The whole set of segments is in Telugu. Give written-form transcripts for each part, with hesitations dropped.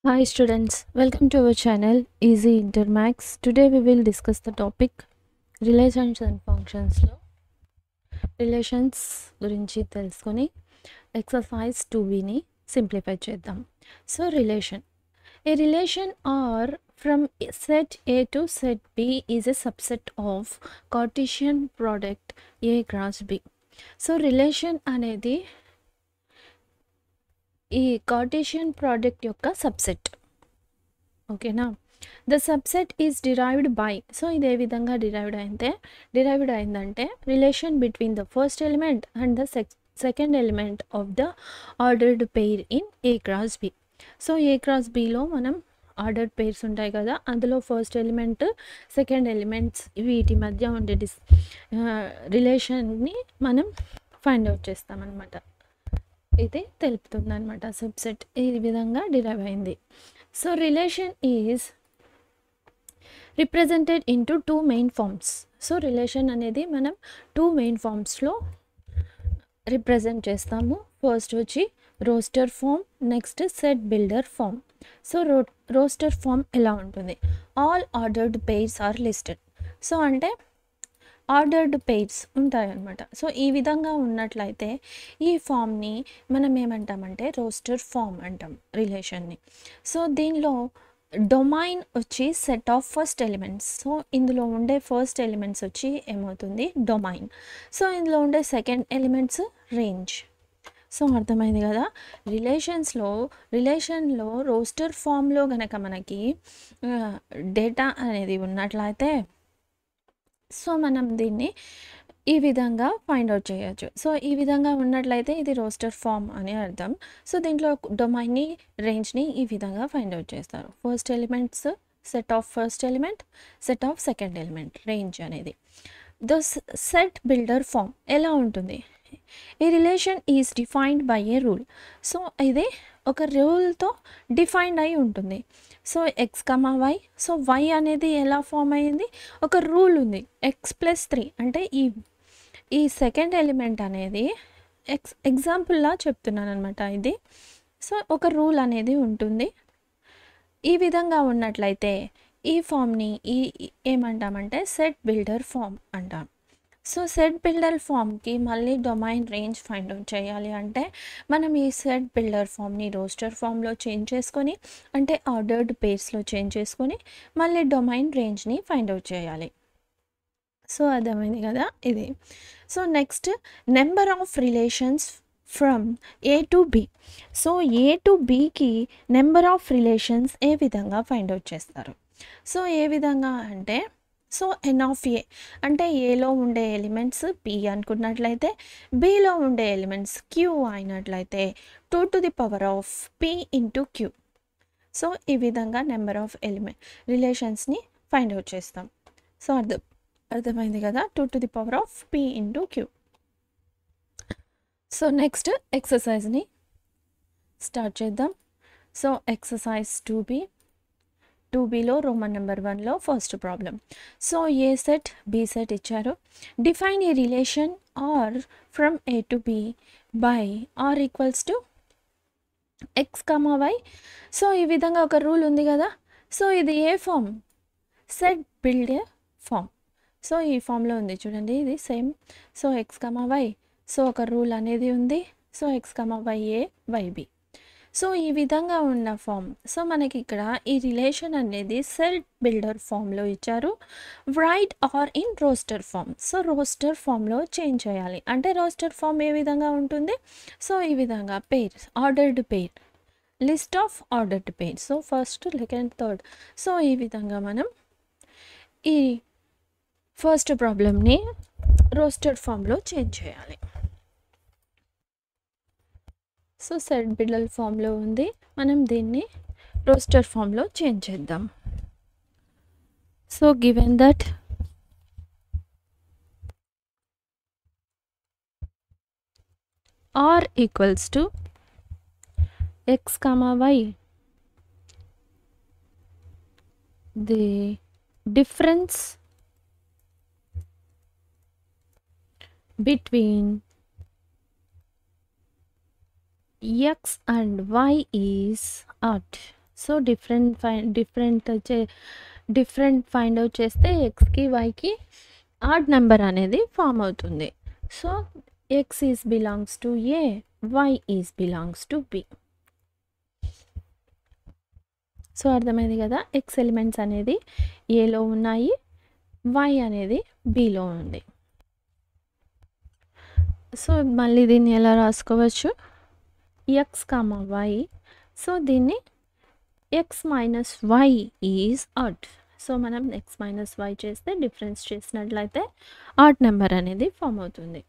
Hi students, welcome to our channel Easy Intermax. Today we will discuss the topic relations and functions లో రిలేషన్స్ గురించి తెలుసుకొని ఎక్సర్సైజ్ 2bని సింప్లిఫై చేద్దాం. So a relation R from set A to set B is a subset of Cartesian product A cross B. So relation అనేది ఈ కార్టేషియన్ ప్రోడక్ట్ యొక్క సబ్సెట్. ఓకేనా, the subset is derived by. So ఇది ఏ విధంగా డిరైవ్డ్ అయిందంటే relation between the first element and the second element of the ordered pair in A cross B. So A cross బిలో మనం ఆర్డర్డ్ పెయిర్స్ ఉంటాయి కదా, అందులో ఫస్ట్ ఎలిమెంట్ సెకండ్ ఎలిమెంట్స్ వీటి మధ్య ఉండే రిలేషన్ని మనం ఫైండ్ అవుట్ చేస్తామన్నమాట. ఇది తెలుపుతుంది అనమాట. సబ్సెట్ ఈ విధంగా డిరైవ్ అయింది. So relation is represented into 2 main forms. So relation అనేది మనం 2 మెయిన్ ఫార్మ్స్లో రిప్రజెంట్ చేస్తాము. ఫస్ట్ వచ్చి roster form, next set builder form. So roster form ఎలా ఉంటుంది? All ordered pairs are listed. So అంటే ఆర్డర్డ్ పెయిర్స్ ఉంటాయన్నమాట. సో ఈ విధంగా ఉన్నట్లయితే ఈ ఫామ్ని మనం ఏమంటామంటే రోస్టర్ ఫామ్ అంటాం రిలేషన్ని. సో దీనిలో డొమైన్ వచ్చి set of first elements. So ఇందులో ఉండే ఫస్ట్ ఎలిమెంట్స్ వచ్చి ఏమవుతుంది? డొమైన్. సో ఇందులో ఉండే సెకండ్ ఎలిమెంట్స్ రేంజ్. సో అర్థమైంది కదా. రిలేషన్లో రోస్టర్ ఫామ్లో కనుక మనకి డేటా అనేది ఉన్నట్లయితే సో మనం దీన్ని ఈ విధంగా ఫైండ్ అవుట్ చేయొచ్చు. సో ఈ విధంగా ఉన్నట్లయితే ఇది రోస్టర్ ఫామ్ అని అర్థం. సో దీంట్లో డొమైన్ని, రేంజ్ని ఈ విధంగా ఫైండ్ అవుట్ చేస్తారు. First elements set of first element, set of second element, range అనేది. ద సెట్ బిల్డర్ ఫామ్ ఎలా ఉంటుంది? ఈ relation is defined by a rule. So ఇది ఒక రూల్తో డిఫైన్డ్ అయి ఉంటుంది. So X comma why. So y అనేది ఎలా ఫామ్ అయ్యింది? ఒక రూల్ ఉంది, x+3. అంటే ఈ సెకండ్ ఎలిమెంట్ అనేది ఎగ్జాంపుల్లా చెప్తున్నాను అనమాట ఇది. సో ఒక రూల్ అనేది ఉంటుంది. ఈ విధంగా ఉన్నట్లయితే ఈ ఫామ్ని ఏమంటామంటే సెట్ బిల్డర్ ఫామ్ అంటాం. సో సెట్ బిల్డర్ ఫామ్కి మళ్ళీ డొమైన్, రేంజ్ ఫైండ్ అవుట్ చేయాలి అంటే మనం ఈ సెట్ బిల్డర్ ఫామ్ని రోస్టర్ ఫామ్లో చేంజ్ చేసుకొని, అంటే ఆర్డర్డ్ పెయిర్స్లో చేంజ్ చేసుకొని మళ్ళీ డొమైన్, రేంజ్ని ఫైండ్ అవుట్ చేయాలి. సో అర్థమైంది కదా ఇది. So next number of relations from A to B. So A to బికి నెంబర్ ఆఫ్ రిలేషన్స్ ఏ విధంగా ఫైండ్ అవుట్ చేస్తారు? సో ఏ విధంగా అంటే సో n ఆఫ్ ఏ అంటే ఏలో ఉండే ఎలిమెంట్స్ p అనుకున్నట్లయితే, బిలో ఉండే ఎలిమెంట్స్ q అయినట్లయితే 2 to the power of p into q. So ఈ విధంగా నెంబర్ ఆఫ్ రిలేషన్స్ని ఫైండ్ అవుట్ చేస్తాం. సో అర్థమైంది కదా, 2 to the power of p into q. So next ఎక్సర్సైజ్ని స్టార్ట్ చేద్దాం. సో ఎక్సర్సైజ్ 2bలో రోమన్ నెంబర్ 1లో first problem. So A set B set ఇచ్చారు. Define a relation R from A to B by R equals to X comma why. So ఈ విధంగా ఒక రూల్ ఉంది కదా. సో ఇది ఏ form? Set builder form. So ఈ ఫామ్లో ఉంది చూడండి, ఇది same. So X comma why. So ఒక రూల్ అనేది ఉంది. So X comma y A, y B. So ఈ విధంగా ఉన్న ఫామ్. సో మనకి ఇక్కడ ఈ రిలేషన్ అనేది సెట్ బిల్డర్ ఫామ్లో ఇచ్చారు. Write R in roster form. So roster ఫామ్లో చేంజ్ చేయాలి. అంటే రోస్టర్ ఫామ్ ఏ విధంగా ఉంటుంది? సో ఈ విధంగా pair, ordered pair, list of ordered pair. So first, second, third. So ఈ విధంగా మనం ఈ ఫస్ట్ ప్రాబ్లమ్ని రోస్టర్ ఫామ్లో చేంజ్ చేయాలి. సో సెట్ బిల్డర్ ఫామ్లో ఉంది, మనం దీన్ని రోస్టర్ ఫామ్లో చేంజ్ చేద్దాం. So given that R equals to x comma y, the difference between x and y is odd. So different find out చేస్తే ఎక్స్కి వైకి ఆడ్ నెంబర్ అనేది ఫామ్ అవుతుంది. So x is belongs to A, y is belongs to B. So అర్థమైంది కదా, ఎక్స్ ఎలిమెంట్స్ అనేది ఏలో ఉన్నాయి, వై అనేది బిలో ఉంది. సో మళ్ళీ దీన్ని ఎలా రాసుకోవచ్చు, ఎక్స్ కామా వై. సో దీన్ని x minus y is odd. So మనం ఎక్స్ మైనస్ వై చేస్తే డిఫరెన్స్ చేసినట్లయితే ఆడ్ నెంబర్ అనేది ఫామ్ అవుతుంది.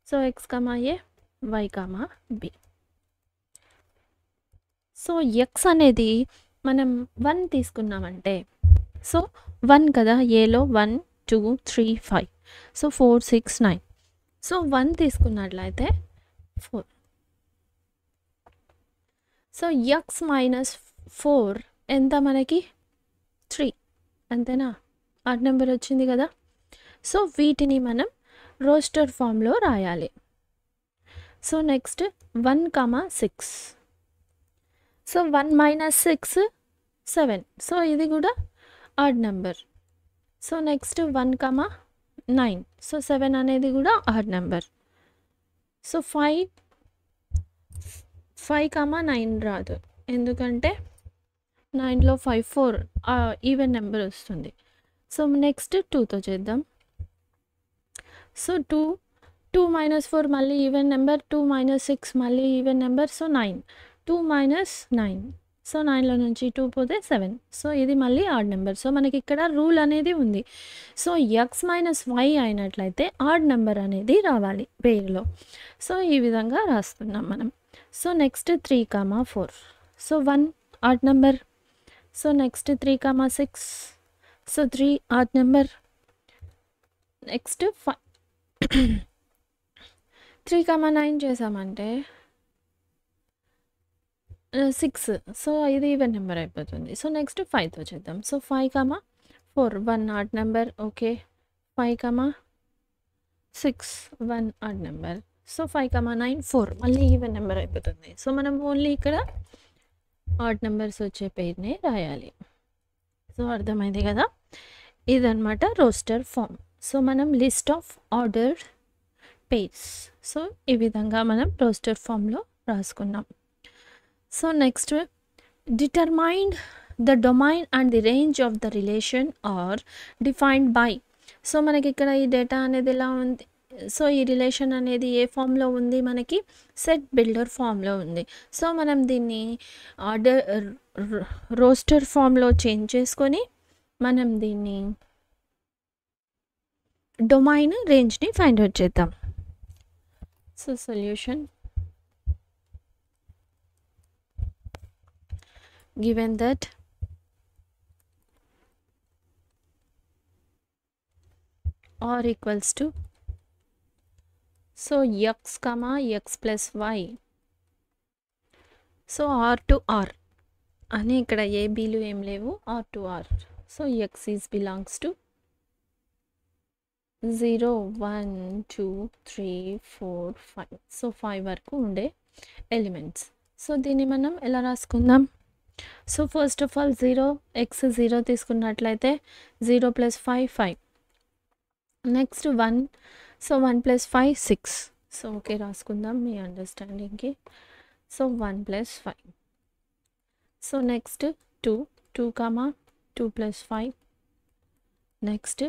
So X comma A, y comma B. So x అనేది మనం 1 తీసుకున్నామంటే, సో 1 కదా, ఏలో 1 2 3 5, సో 4 6 9. సో 1 తీసుకున్నట్లయితే 4. సో ఎక్స్ మైనస్ 4 ఎంత మనకి 3, అంతేనా, ఆడ్ నెంబర్ వచ్చింది కదా. సో వీటిని మనం రోస్టర్ ఫామ్లో రాయాలి. So next 1 6. So 1 minus 6 7. So ఇది కూడా odd number. So next 1 9. So 7 అనేది కూడా ఆడ్ నెంబర్. సో 5 9 రాదు, ఎందుకంటే 9లో 5 4 ఈవెన్ నెంబర్ వస్తుంది. సో నెక్స్ట్ 2తో చేద్దాం. సో 2 మైనస్ 4 మళ్ళీ ఈవెన్ నెంబర్, 2 మైనస్ 6 మళ్ళీ even number. So 9, 2 minus 9. So 9లో నుంచి 2 పోతే 7. సో ఇది మళ్ళీ ఆడ్ నెంబర్. సో మనకి ఇక్కడ రూల్ అనేది ఉంది. సో ఎక్స్ మైనస్ వై అయినట్లయితే ఆడ్ నెంబర్ అనేది రావాలి పేరులో. సో ఈ విధంగా రాస్తున్నాం మనం. So next 3 4. So 1 odd number. So next 3 6. So 3 odd number. Next 3 9 చేసామంటే 6. సో ఇది ఈవెన్ నెంబర్ అయిపోతుంది. సో నెక్స్ట్ 5తో చేద్దాం. So 5 4, 1 odd number. Okay, 5 6, 1 odd number. So 5 9 4 మళ్ళీ ఈవెన్ నెంబర్ అయిపోతుంది. సో మనం ఓన్లీ ఇక్కడ ఆడ్ నెంబర్స్ వచ్చే పేరునే రాయాలి. సో అర్థమైంది కదా, ఇదన్నమాట రోస్టర్ ఫామ్. సో మనం list of order pairs. So ఈ విధంగా మనం రోస్టర్ ఫామ్లో రాసుకున్నాం. So next determine the domain and the range of the relation R defined by. So మనకి ఇక్కడ ఈ డేటా అనేది ఎలా ఉంది, సో ఈ రిలేషన్ అనేది ఏ ఫామ్లో ఉంది, మనకి సెట్ బిల్డర్ ఫామ్లో ఉంది. సో మనం దీన్ని ఆర్డర్ రోస్టర్ ఫామ్లో చేంజ్ చేసుకొని మనం దీన్ని డొమైన్ రేంజ్ని ఫైండ్ అవుట్ చేద్దాం. So solution, given that r equals to, so x plus y. So r to r అని ఇక్కడ ఏ బీలు ఏం లేవు, r to r. So x is belongs to 0 1 2 3 4 5. So 5 వరకు ఉండే ఎలిమెంట్స్. సో దీన్ని మనం ఎలా రాసుకుందాం. So first of all 0, X 0 తీసుకున్నట్లయితే 0 + 5 5. Next 1, so 1 + 5 6. సో ఓకే రాసుకుందాం మీ అండర్స్టాండింగ్కి. So 1 + 5. So next 2 2 + 5. Next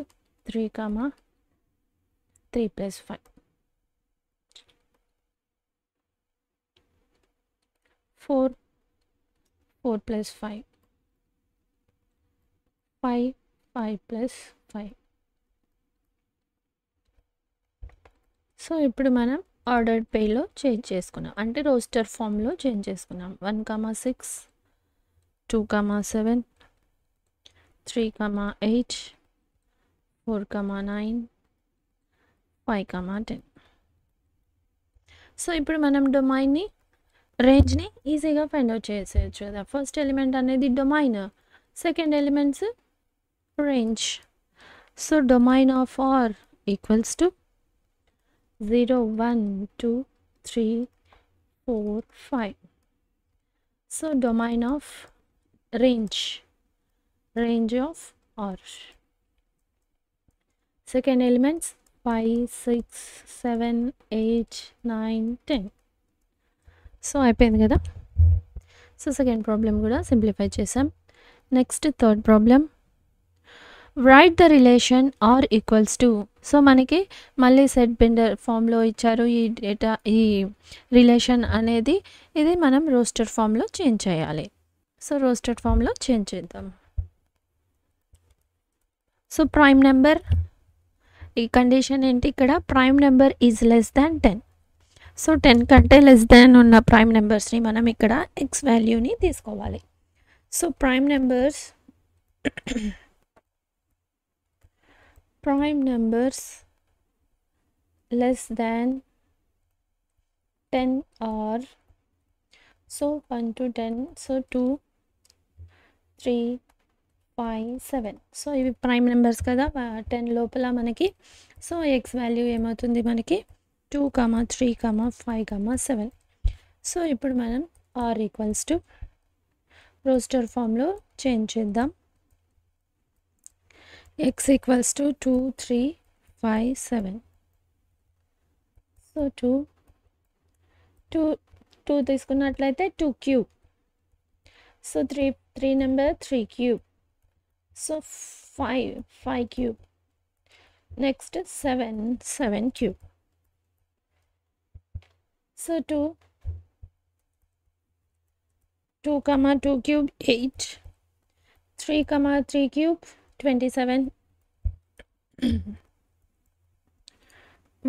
3 3 + 5. 4 4 + 5. 5 5 + 5. So ఇప్పుడు మనం ఆర్డర్డ్ పేలో చేంజ్ చేసుకున్నాం, అంటే రోస్టర్ ఫామ్లో చేంజ్ చేసుకున్నాం. 1 6, 2 7, 3 8, 4 9, 5 10. సో ఇప్పుడు మనం డొమైన్ని రేంజ్ని ఈజీగా ఫైండ్ అవుట్ చేసేయచ్చు కదా. ఫస్ట్ ఎలిమెంట్ అనేది domain, second elements range. So domain of R equals to 0 1 2 3 4 5. So domain of range of R. Second elements 5, 6, 7, 8, 9, 10. So అయిపోయింది కదా. సో సెకండ్ ప్రాబ్లం కూడా సింప్లిఫై చేసాం. Next third problem, write the relation R equals to. So మనకి మళ్ళీ సెట్ బిండర్ ఫామ్లో ఇచ్చారు ఈ డేటా, ఈ రిలేషన్ అనేది. ఇది మనం రోస్టర్ ఫామ్లో చేంజ్ చేయాలి. సో రోస్టర్ ఫామ్లో చేంజ్ చేద్దాం. సో ప్రైమ్ నెంబర్, ఈ కండిషన్ ఏంటి ఇక్కడ, prime number is less than 10. So 10 కంటే లెస్ దాన్ ఉన్న ప్రైమ్ నెంబర్స్ని మనం ఇక్కడ ఎక్స్ వాల్యూని తీసుకోవాలి. So prime numbers less than 10 are, so 1 to 10, so 2, 3, 5, 7. So ఇవి ప్రైమ్ నెంబర్స్ కదా, 10 లోపల మనకి. సో ఎక్స్ వాల్యూ ఏమవుతుంది మనకి 2, 3, 5, 7. సో ఇప్పుడు మనం ఆర్ ఈక్వల్స్ టు రోస్టర్ ఫామ్లో చేంజ్ చేద్దాం. x equals to 2, 3, 5, 7. సో 2 తీసుకున్నట్లయితే 2 cube. So 3 number 3 cube. So 5 cube. Next 7 cube. So 2 cube 8, 3 cube 27,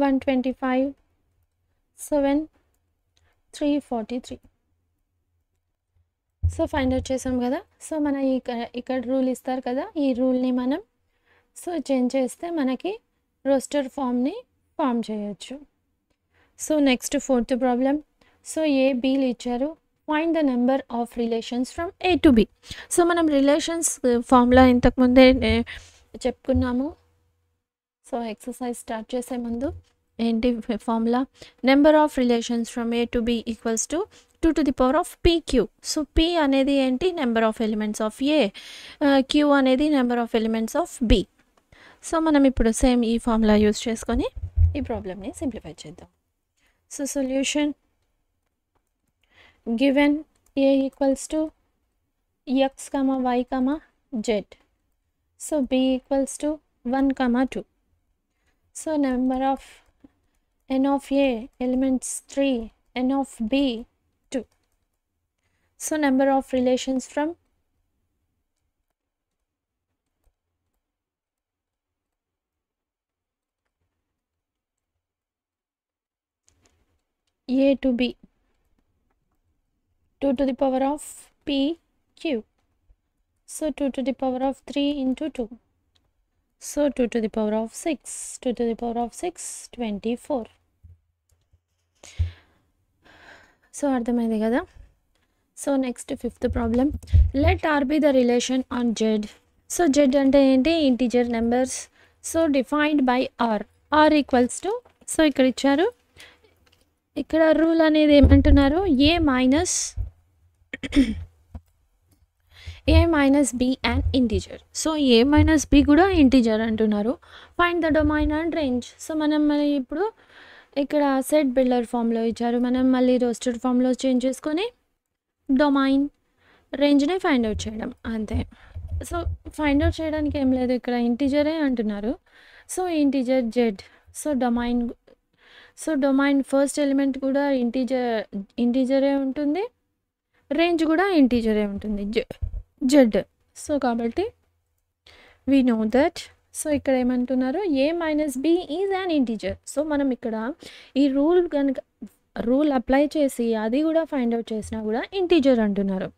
125, 7, 343. So find out చేసాం కదా. సో మన ఇక్కడ రూల్ ఇస్తారు కదా, ఈ రూల్ని మనం సో చేంజ్ చేస్తే మనకి రోస్టర్ ఫామ్ని ఫామ్ చేయొచ్చు. So next fourth problem. So A బీలు ఇచ్చారు, find the number of relations from A to B. So మనం రిలేషన్స్ ఫార్ములా ఇంతకుముందే చెప్పుకున్నాము. సో ఎక్సర్సైజ్ స్టార్ట్ చేసే ముందు ఏంటి formula, number of relations from A to B equals to 2 to the power of pq. So p అనేది ఏంటి, number of elements of A, q అనేది number of elements of B. So మనం ఇప్పుడు సేమ్ ఈ ఫార్ములా యూజ్ చేసుకొని ఈ ప్రాబ్లమ్ని సింప్లిఫై చేద్దాం. So solution, given a equals to x, y, z. So b equals to 1, 2. So number of n of a elements 3, n of b 2. So number of relations from a to b, 2 to the power of p cube. So 2 to the power of 3 into 2. So 2 to the power of 6. 2 to the power of 6, 24. So అర్థమైంది కదా. So next fifth problem, let R be the relation on Z. So Z అంటే ఏంటి, integer numbers. So defined by R, R equals to, so ఇక్కడ ఇచ్చారు, ఇక్కడ రూల్ అనేది ఏమంటున్నారు, A minus B and integer. So A minus B కూడా ఇంటీజర్ అంటున్నారు. Find the domain and range. So మనం ఇప్పుడు ఇక్కడ సెట్ బిల్డర్ ఫామ్లో ఇచ్చారు, మనం మళ్ళీ రోస్టర్ ఫామ్లో చేంజ్ చేసుకొని డొమైన్ రేంజ్ని ఫైండ్ అవుట్ చేయడం అంతే. సో ఫైండ్ అవుట్ చేయడానికి ఏం లేదు, ఇక్కడ ఇంటీజరే అంటున్నారు. So integer Z. So domain first element కూడా ఇంటీజరే ఉంటుంది, రేంజ్ కూడా ఇంటీజరే ఉంటుంది, జెడ్. సో కాబట్టి వి నో దట్. సో ఇక్కడ ఏమంటున్నారు, A minus B is an integer. So మనం ఇక్కడ ఈ రూల్ అప్లై చేసి అది కూడా ఫైండ్ అవుట్ చేసినా కూడా ఇంటీజర్ అంటున్నారు.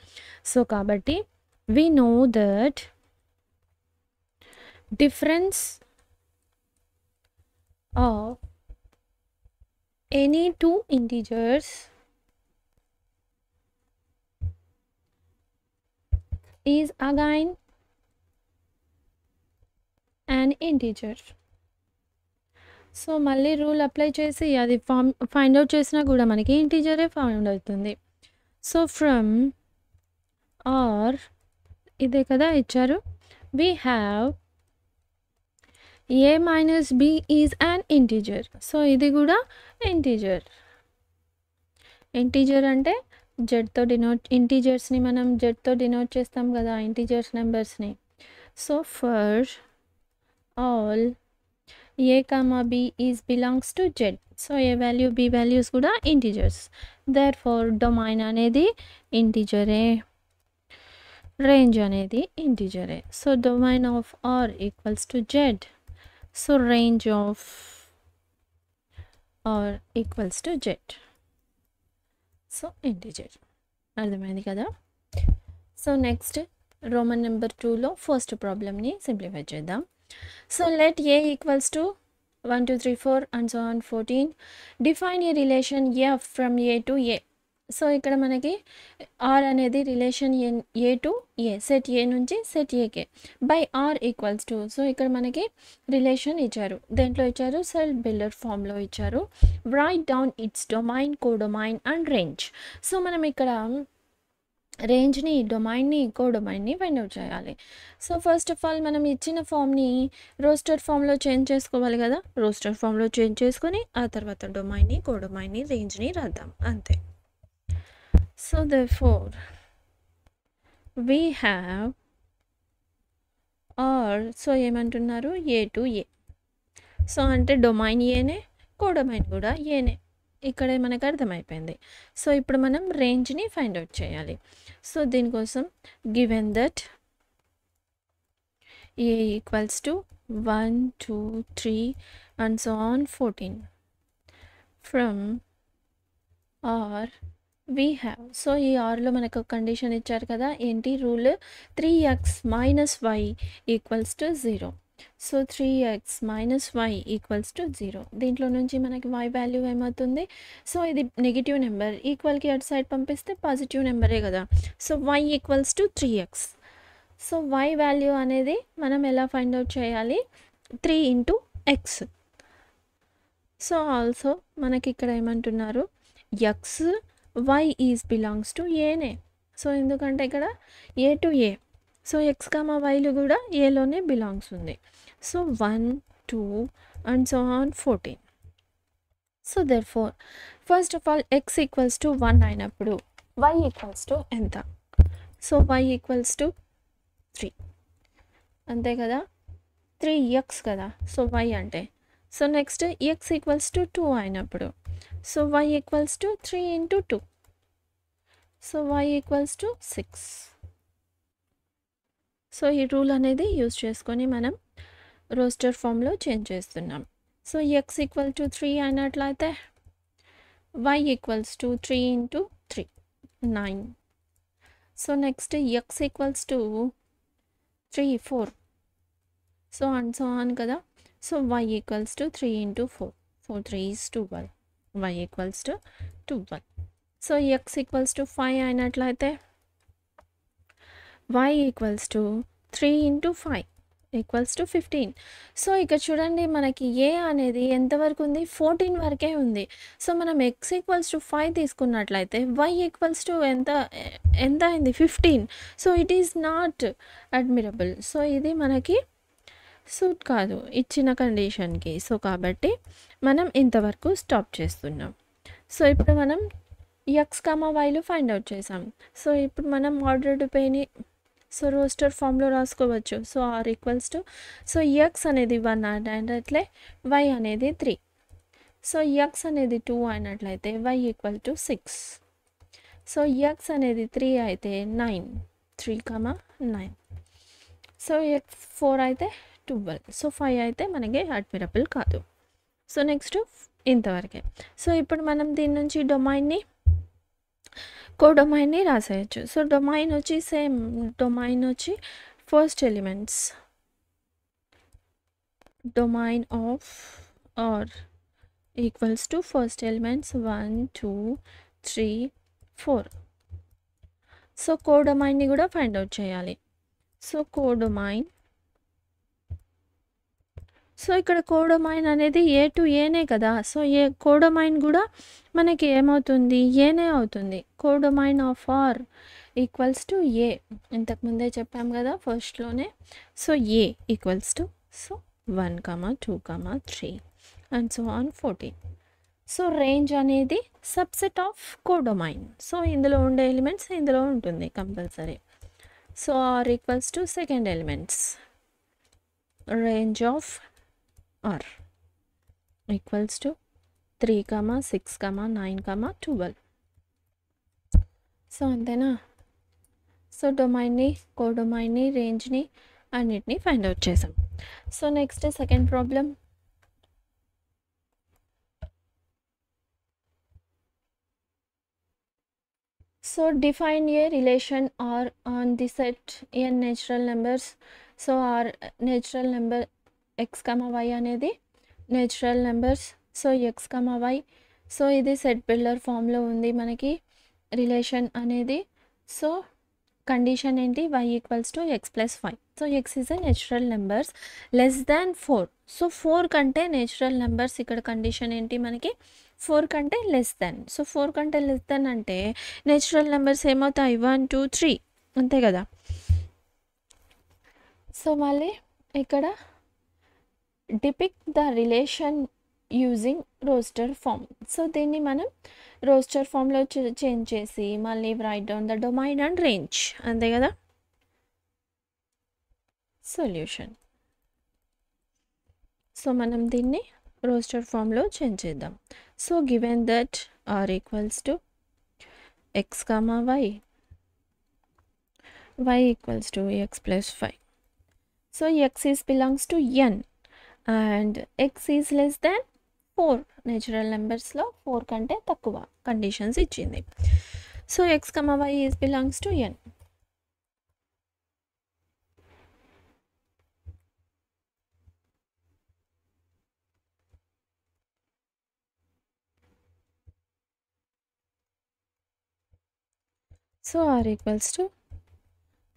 సో కాబట్టి we know that difference of any two integers is again an integer. So మళ్ళీ రూల్ అప్లై చేసి అది ఫైండ్ అవుట్ చేసినా కూడా మనకి ఇంటీజరే ఫైండ్ అవుతుంది. సో ఫ్రమ్ ఆర్ ఇదే కదా ఇచ్చారు. We have a minus b is an integer. So ఇది కూడా ఇంటీజర్. ఇంటీజర్ అంటే జెడ్తో డినోట్, ఇంటీజర్స్ని మనం జెడ్తో డినోట్ చేస్తాం కదా ఇంటీజర్స్ నెంబర్స్ని. So for all a comma b is belongs to z. So a value b values కూడా ఇంటీజర్స్. దేర్ ఫోర్ డొమైన్ అనేది ఇంటీజరే, రేంజ్ అనేది ఇంటీజరే. So domain of r equals to z. So range of r equals to z. So integer. అర్థమైంది కదా. సో నెక్స్ట్ రోమన్ నెంబర్ 2లో ఫస్ట్ ప్రాబ్లమ్ని సింప్లిఫై చేద్దాం. So let a equals to 1 2 3 4 and so on 14. Define a relation f from a to a. So ఇక్కడ మనకి r అనేది relation a to a, set a నుంచి సెట్ aకే by r equals to. So ఇక్కడ మనకి రిలేషన్ ఇచ్చారు, దేంట్లో ఇచ్చారు, సెల్ బిల్డర్ ఫామ్లో ఇచ్చారు. Right down it's domain, codomain and range. So మనం ఇక్కడ రేంజ్ని, డొమైన్ని, కోడొమైన్ని ఫైండ్ అవుట్ చేయాలి. సో ఫస్ట్ ఆఫ్ ఆల్ మనం ఇచ్చిన ఫామ్ని రోస్టర్ ఫామ్లో చేంజ్ చేసుకోవాలి కదా. రోస్టర్ ఫామ్లో చేంజ్ చేసుకొని ఆ తర్వాత డొమైన్ని, కోడొమైన్ని, రేంజ్ని రాద్దాం అంతే. So therefore we have r. So ఏమంటున్నారు, a టు a. సో అంటే డొమైన్ ఏనే, కోడొమైన్ కూడా ఏనే. ఇక్కడే మనకు అర్థమైపోయింది. సో ఇప్పుడు మనం రేంజ్ని ఫైండ్ అవుట్ చేయాలి. సో దీనికోసం given that a equals to 1 2 3 and so on 14 from r we have. So ఈ ఆర్లో మనకు కండిషన్ ఇచ్చారు కదా, ఏంటి rule, 3x minus y equals to 0. So 3x minus y equals to 0. దీంట్లో నుంచి మనకి y వాల్యూ ఏమవుతుంది, సో ఇది నెగిటివ్ నెంబర్, ఈక్వల్కి అటు సైడ్ పంపిస్తే పాజిటివ్ నెంబరే కదా. So y equals to 3x. So y value అనేది మనం ఎలా ఫైండ్ అవుట్ చేయాలి, 3 ఇంటూ x. సో ఆల్సో మనకి ఇక్కడ ఏమంటున్నారు, x y is belongs to ఏనే. సో ఎందుకంటే ఇక్కడ a to a, so X comma వైలు కూడా ఏలోనే బిలాంగ్స్ ఉంది. So 1 2 and so on 14. So therefore first of all X equals to 1 అయినప్పుడు y ఈక్వల్స్ టు ఎంత, సో y ఈక్వల్స్ టు 3 అంతే కదా, 3x కదా. సో y అంటే, so next x equals to 2 అయినప్పుడు, so y equals to 3 into 2. So y equals to 6. So ఈ రూల్ అనేది యూజ్ చేసుకొని మనం రోస్టర్ ఫామ్లో చేంజ్ చేస్తున్నాం. సో ఎక్స్ ఈక్వల్ టు 3 అయినట్లయితే y equals to 3 into 3 9. So next X equals to 3 4. So and so on కదా. So y equals to 3 into 4 4 3 is 12. y equals to 12. So X equals to 5 అయినట్లయితే y equals to 3 into 5 equals to 15. So ఇక్కడ చూడండి మనకి a అనేది ఎంతవరకు ఉంది, 14 వరకే ఉంది. సో మనం x ఈక్వల్స్ టు 5 తీసుకున్నట్లయితే y ఈక్వల్స్ టు ఎంత అయింది, 15. So it is not admirable. So ఇది మనకి సూట్ కాదు ఇచ్చిన కండిషన్కి. సో కాబట్టి మనం ఇంతవరకు స్టాప్ చేస్తున్నాం. సో ఇప్పుడు మనం ఎక్స్ కామా వైలు ఫైండ్ అవుట్ చేసాం. సో ఇప్పుడు మనం ఆర్డర్డ్ పేని సో రోస్టర్ ఫామ్లో రాసుకోవచ్చు. So R equals to, so x అనేది 1 అయినట్లయితే వై అనేది 3. సో ఎక్స్ అనేది 2 అయినట్లయితే y equal to 6. So x అనేది 3 అయితే 9 3, 9. సో ఎక్స్ 4 అయితే 12. సో 5 అయితే మనకి అడ్మిరబుల్ కాదు. సో నెక్స్ట్ ఇంతవరకే. సో ఇప్పుడు మనం దీని నుంచి డొమైన్ని, కోడొమైన్ని రాసేయచ్చు. సో డొమైన్ వచ్చి సేమ్, డొమైన్ వచ్చి first elements, domain of R equals to first elements 1 2 3 4. So కోడొమైన్ని కూడా ఫైండ్ అవుట్ చేయాలి. సో కోడొమైన్, సో ఇక్కడ కోడొమైన్ అనేది ఏ టు ఏనే కదా. సో ఏ కోడొమైన్ కూడా మనకి ఏమవుతుంది, ఏనే అవుతుంది. Codomain of R equals to A, ఇంతకుముందే చెప్పాం కదా ఫస్ట్లోనే. So A equals to, so 1, 2, 3 and so on 14. So range అనేది సబ్సెట్ ఆఫ్ కోడొమైన్. సో ఇందులో ఉండే ఎలిమెంట్స్ ఇందులో ఉంటుంది compulsory. So R equals to second elements, range of R equals to 3, 6, 9, 12. So అంతేనా. సో డొమైన్ని, కోడొమైన్ని, రేంజ్ని అన్నిటినీ ఫైండ్ అవుట్ చేసాం. So next second problem. So define a relation R on the set n natural numbers. So R natural number x, y అనేది natural numbers. So x, y. So ఇది సెట్ బిల్డర్ ఫామ్లో ఉంది మనకి రిలేషన్ అనేది. సో కండిషన్ ఏంటి, y equals to x plus 5. So x is a natural numbers less than 4. So 4 కంటే నేచురల్ నెంబర్స్ ఇక్కడ కండిషన్ ఏంటి మనకి 4 కంటే లెస్ దాన్. సో 4 కంటే లెస్ దాన్ అంటే నేచురల్ నెంబర్స్ ఏమవుతాయి 1, 2, 3 అంతే కదా. సో మళ్ళీ ఇక్కడ depict the relation using roster form. So దీన్ని మనం రోస్టర్ ఫామ్లో చేంజ్ చేసి మళ్ళీ write down the domain and range అంతే కదా. సొల్యూషన్. సో మనం దీన్ని రోస్టర్ ఫామ్లో చేంజ్ చేద్దాం. So given that R equals to x, y equals to x plus 5. So x is belongs to n and x is less than 4. Natural నెంబర్స్లో 4 కంటే తక్కువ కండిషన్స్ ఇచ్చింది. So x, y is belongs to n. So r equals to,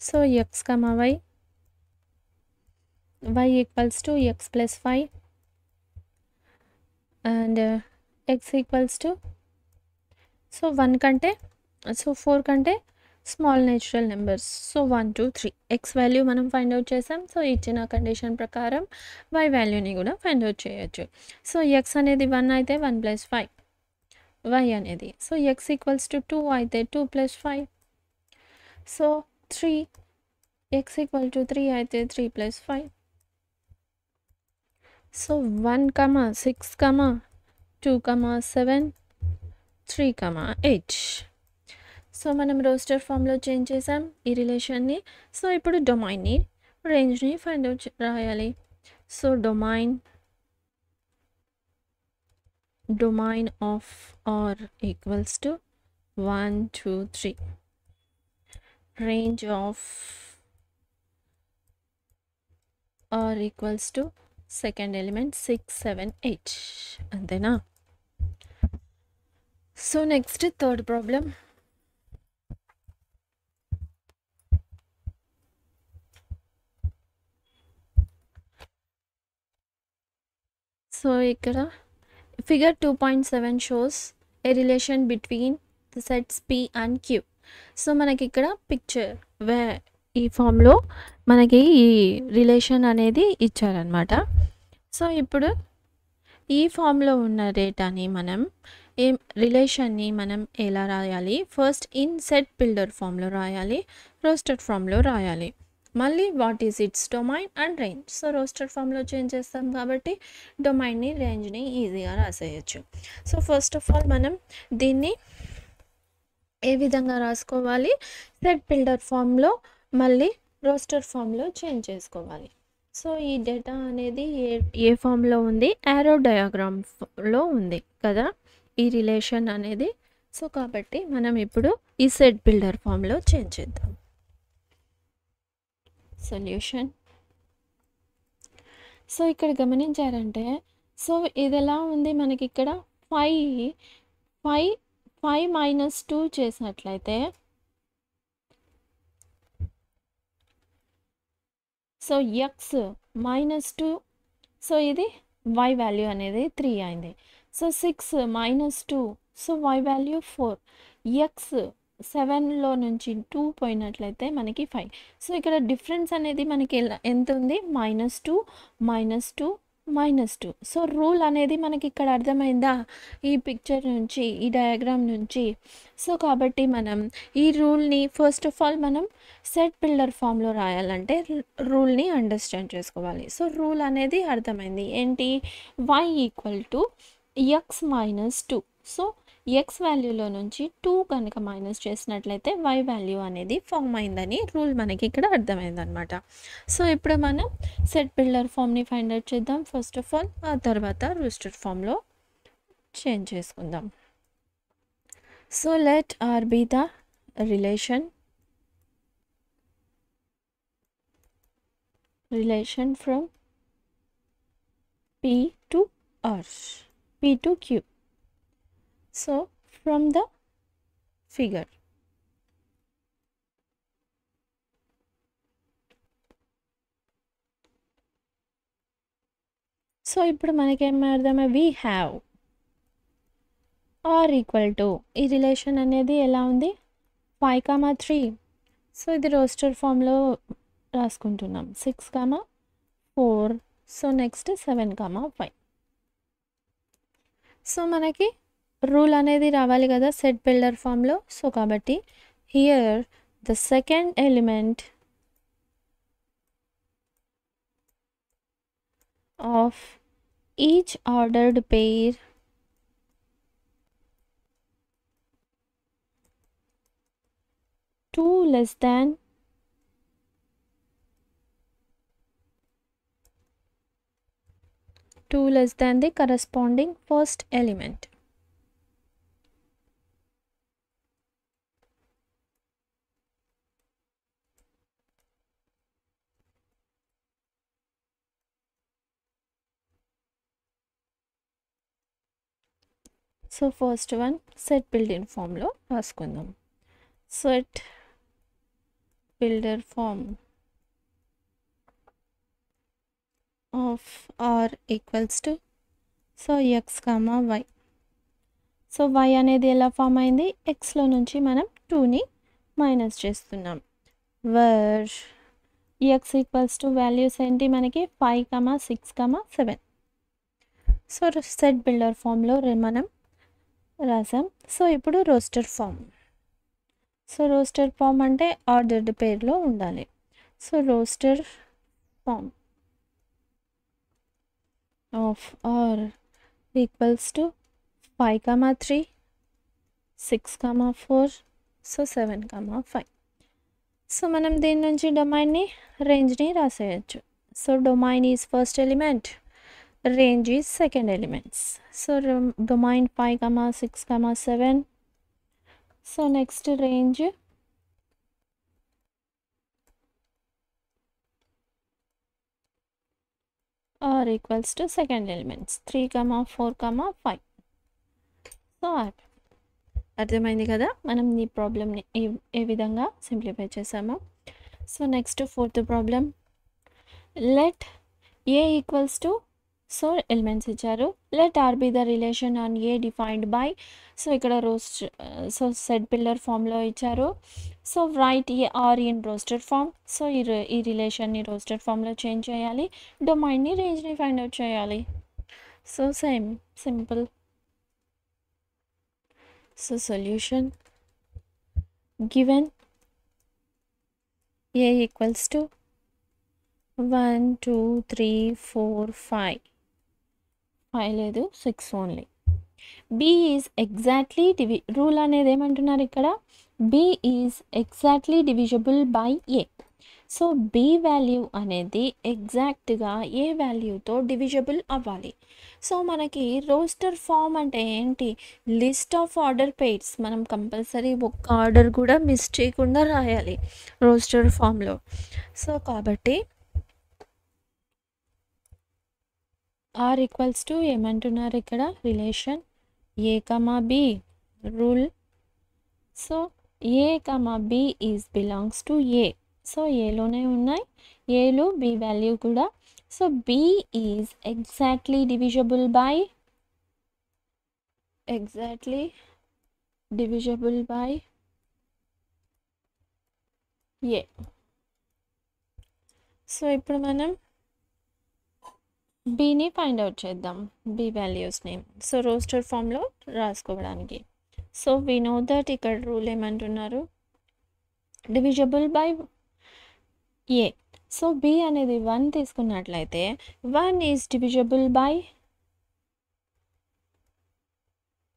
so x, y equals to x plus 5 and x equals to, so 1 కంటే, సో 4 కంటే small natural numbers. So 1, 2, 3 x value మనం ఫైండ్ అవుట్ చేసాం. సో ఇచ్చిన కండిషన్ ప్రకారం y వాల్యూని కూడా ఫైండ్ అవుట్ చేయొచ్చు. సో x అనేది 1 అయితే 1 ప్లస్ 5 y అనేది. సో x ఈక్వల్స్ టు 2 అయితే 2 plus 5. So 3 x equal to 3 అయితే 3 ప్లస్ 5. సో 1, 6, 2, 7, 3, 8. సో మనం రోస్టర్ ఫామ్లో చేంజ్ చేసాం ఈ రిలేషన్ని. సో ఇప్పుడు డొమైన్ని, రేంజ్ని ఫైండ్ అవుట్ రాయాలి. So domain of R equals to 1, 2, 3. Range of R equals to second element 6, 7, 8 అంతేనా. So next third problem. So ఇక్కడ figure 2.7 shows a relation between the sets P and Q. So మనకి ఇక్కడ పిక్చర్ ఈ ఫామ్లో మనకి ఈ రిలేషన్ అనేది ఇచ్చారనమాట. సో ఇప్పుడు ఈ ఫామ్లో ఉన్న డేటాని మనం రిలేషన్ని మనం ఎలా రాయాలి, ఫస్ట్ ఇన్ సెట్ బిల్డర్ ఫామ్లో రాయాలి, రోస్టర్ ఫామ్లో రాయాలి. మళ్ళీ what is it's domain and range. So roster ఫామ్లో చేంజ్ చేస్తాం కాబట్టి డొమైన్ని, రేంజ్ని ఈజీగా రాసేయచ్చు. సో ఫస్ట్ ఆఫ్ ఆల్ మనం దీన్ని ఏ విధంగా రాసుకోవాలి, సెట్ బిల్డర్ ఫామ్లో మళ్ళీ రోస్టర్ ఫామ్లో చేంజ్ చేసుకోవాలి. సో ఈ డేటా అనేది ఏ ఫామ్లో ఉంది, యారో డయాగ్రామ్లో ఉంది కదా ఈ రిలేషన్ అనేది. సో కాబట్టి మనం ఇప్పుడు ఈ సెట్ బిల్డర్ ఫామ్లో చేంజ్ చేద్దాం. సొల్యూషన్. సో ఇక్కడ గమనించారంటే, సో ఇది ఎలా ఉంది మనకి ఇక్కడ 5 మైనస్ 2 చేసినట్లయితే, సో x -2, సో ఇది y వాల్యూ అనేది 3 అయింది. So 6 -2, so y value 4, x 7లో నుంచి 2 పోయినట్లయితే మనకి 5. సో ఇక్కడ డిఫరెన్స్ అనేది మనకి ఎంత ఉంది? -2, -2, -2. సో రూల్ అనేది మనకి ఇక్కడ అర్థమైందా? ఈ పిక్చర్ నుంచి, ఈ డయాగ్రామ్ నుంచి. సో కాబట్టి మనం ఈ రూల్ని ఫస్ట్ ఆఫ్ ఆల్ మనం సెట్ బిల్డర్ ఫామ్లో రాయాలంటే రూల్ని అండర్స్టాండ్ చేసుకోవాలి. సో రూల్ అనేది అర్థమైంది. ఏంటి? y = x - 2. సో ఎక్స్ వాల్యూలో నుంచి 2 కనుక మైనస్ చేసినట్లయితే y వాల్యూ అనేది ఫామ్ అయిందని రూల్ మనకి ఇక్కడ అర్థమైందనమాట. సో ఇప్పుడు మనం సెట్ బిల్డర్ ఫామ్ని ఫైండ్ అవుట్ చేద్దాం ఫస్ట్ ఆఫ్ ఆల్. ఆ తర్వాత రూస్టర్ ఫామ్లో చేంజ్ చేసుకుందాం. So let R be the relation from P to R, P to Q. So from the figure, so ఇప్పుడు మనకేం అర్థమే? we have R = ఈ రిలేషన్ అనేది ఎలా ఉంది? 5, 3. సో ఇది రోస్టర్ ఫామ్లో రాసుకుంటున్నాం. 6, 4. So next 7, 5. సో మనకి రూల్ అనేది రావాలి కదా సెట్ బిల్డర్ ఫామ్లో. సో కాబట్టి here the second element of each ordered pair two less than the corresponding first element. So first one set building ఫామ్లో రాసుకుందాం. Set builder form of R = so x, y. సో y అనేది ఎలా ఫామ్ అయింది? ఎక్స్లో నుంచి మనం 2ని మైనస్ చేస్తున్నాం. వర్ x = వాల్యూస్ ఏంటి మనకి? 5, 6, 7. సో సెట్ బిల్డర్ ఫామ్లో మనం రాసాం. సో ఇప్పుడు roster form. So roster form అంటే ఆర్డర్డ్ పేర్లో ఉండాలి. So roster form of R = 5, 3, 6, 4. So 7, 5. So మనం దీని నుంచి డొమైన్ని, రేంజ్ని రాసేయచ్చు. So domain is first element, range is second elements. So domain 5, 6, 7. So next range R = second elements 3, 4, 5. So అర్థమైంది కదా మనం ఈ ప్రాబ్లమ్ని ఏ విధంగా సింప్లిఫై చేసామో. So next fourth problem. Let A = so elements ఇచ్చారు. Let R be the relation on A defined by. So ఇక్కడ సో సెట్ బిల్డర్ ఫామ్లో ఇచ్చారు. So write R in roster form. So ఈ రిలేషన్ని రోస్టర్ ఫామ్లో చేంజ్ చేయాలి. డొమైన్ని, రేంజ్ని ఫైండ్ అవుట్ చేయాలి. So simple. So solution given A = 1, 2, 3, 4, 5. 5 లేదు, 6 only. B is exactly rule అనేది ఏమంటున్నారు ఇక్కడ? B is exactly divisible by A. So B value అనేది ఎగ్జాక్ట్గా ఏ వాల్యూతో డివిజబుల్ అవ్వాలి. సో మనకి రోస్టర్ ఫామ్ అంటే ఏంటి? List of order pairs. మనం కంపల్సరీ ఒక్క ఆర్డర్ కూడా మిస్ చేయకుండా రాయాలి రోస్టర్ ఫామ్లో. సో కాబట్టి R = ఏమంటున్నారు ఇక్కడ? Relation A, B rule. So A, B is belongs to A. So ఏలోనే ఉన్నాయి ఏలు, B వాల్యూ కూడా. So B is exactly divisible by A. So ఇప్పుడు మనం బీని ఫైండ్ అవుట్ చేద్దాం, బీ వాల్యూస్ని. సో రోస్టర్ ఫామ్లో రాసుకోవడానికి. సో వీ నో దట్ ఇక్కడ రూల్ ఏమంటున్నారు, divisible by A. So B అనేది 1 తీసుకున్నట్లయితే 1 is divisible by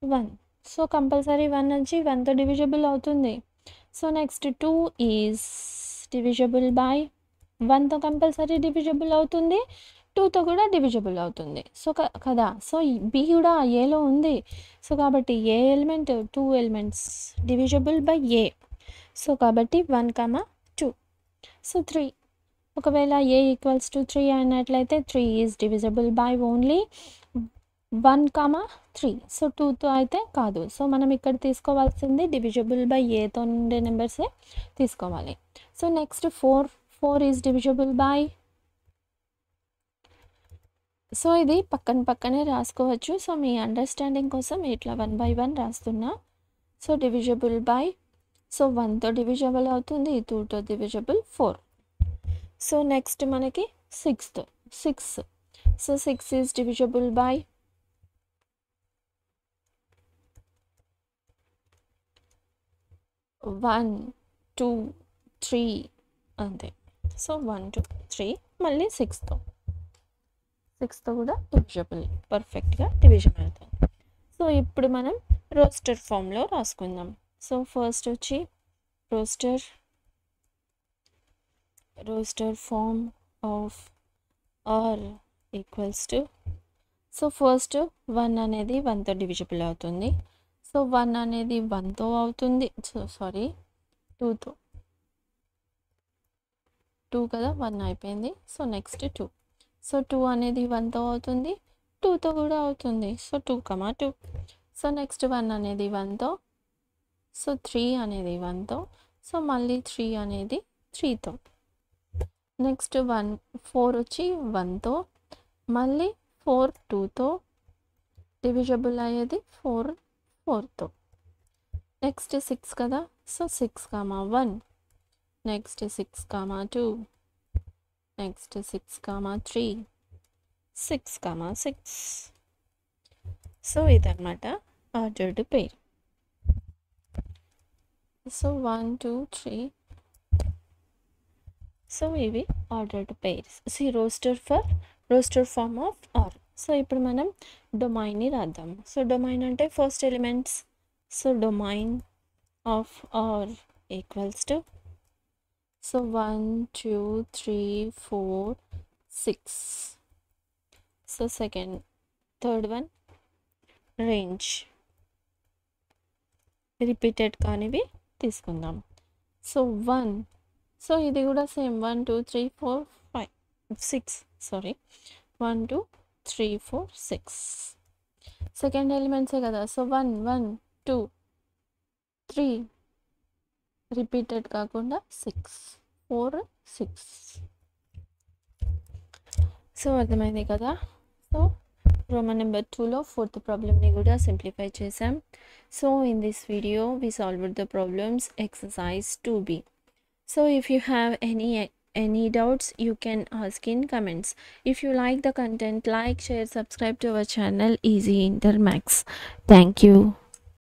1. So compulsory 1 నుంచి 1తో డివిజబుల్ అవుతుంది. So next 2 is divisible by 1తో కంపల్సరీ డివిజబుల్ అవుతుంది, 2తో కూడా డివిజబుల్ అవుతుంది. సో కదా, సో బి కూడా ఏలో ఉంది. సో కాబట్టి A element 2 elements divisible by A. So కాబట్టి 1, 2. సో 3, ఒకవేళ ఏ ఈక్వల్స్ టు 3 అయినట్లయితే 3 is divisible by only 1, 3. So 2తో అయితే కాదు. సో మనం ఇక్కడ తీసుకోవాల్సింది డివిజబుల్ బై ఏతో ఉండే నెంబర్సే తీసుకోవాలి. So next 4 is divisible by, so ఇది పక్కనే రాసుకోవచ్చు. సో మీ అండర్స్టాండింగ్ కోసం ఇట్లా 1 by 1 రాస్తున్నా. సో డివిజబుల్ బై, సో 1తో డివిజబుల్ అవుతుంది, 2తో డివిజబుల్ 4. సో నెక్స్ట్ మనకి 6. సో 6 ఈజ్ డివిజబుల్ బై 1, 2, 3 అంతే. సో 1, 2, 3 మళ్ళీ 6తో కూడా డివిజబుల్, పర్ఫెక్ట్గా డివిజన్ అవుతుంది. సో ఇప్పుడు మనం రోస్టర్ ఫామ్లో రాసుకుందాం. సో ఫస్ట్ వచ్చి roster form of R equals to, so first 1 అనేది 1తో డివిజబుల్ అవుతుంది. సో 1 అనేది 1తో అవుతుంది, సారీ 2తో, 2 కదా, 1 అయిపోయింది. So next 2. సో 2 అనేది 1తో అవుతుంది, 2తో కూడా అవుతుంది. సో 2, 2. సో నెక్స్ట్ 1 అనేది 1తో, సో 3 అనేది 1తో, సో మళ్ళీ 3 అనేది 3తో. నెక్స్ట్ 4 వచ్చి 1తో, మళ్ళీ 4 2తో, డివిజబుల్ అయ్యేది 4తో. నెక్స్ట్ 6 కదా, సో 6, 1. నెక్స్ట్ 6, 2. నెక్స్ట్ 6, 3. 6, 6. సో ఇదన్నమాట ఆర్డర్డ్ పెయిర్. సో 1, 2, 3. సో ఇవి ordered pairs. See roster form of R. So ఇప్పుడు మనం డొమైన్ని రాద్దాం. సో డొమైన్ అంటే first elements. So domain of R equals to, so 1, 2, 3, 4, 6. So third one range, repeated కానివి తీసుకుందాం. సో 1, సో ఇది కూడా సేమ్ 1, 2, 3, 4, 5, 6, సారీ 1, 2, 3, 4, 6 సెకండ్ ఎలిమెంట్సే కదా. సో 1, 1, 2, 3 రిపీటెడ్ కాకుండా 6, 4, 6. సో అర్థమైంది కదా. సో రోమన్ నెంబర్ 2లో ఫోర్త్ ప్రాబ్లమ్ని కూడా సింప్లిఫై చేసాం. So in this video we solved the problems exercise 2b. So if you have any doubts, you can ask in comments. If you like the content, like, share, subscribe to our channel Easy Inter Max. Thank you.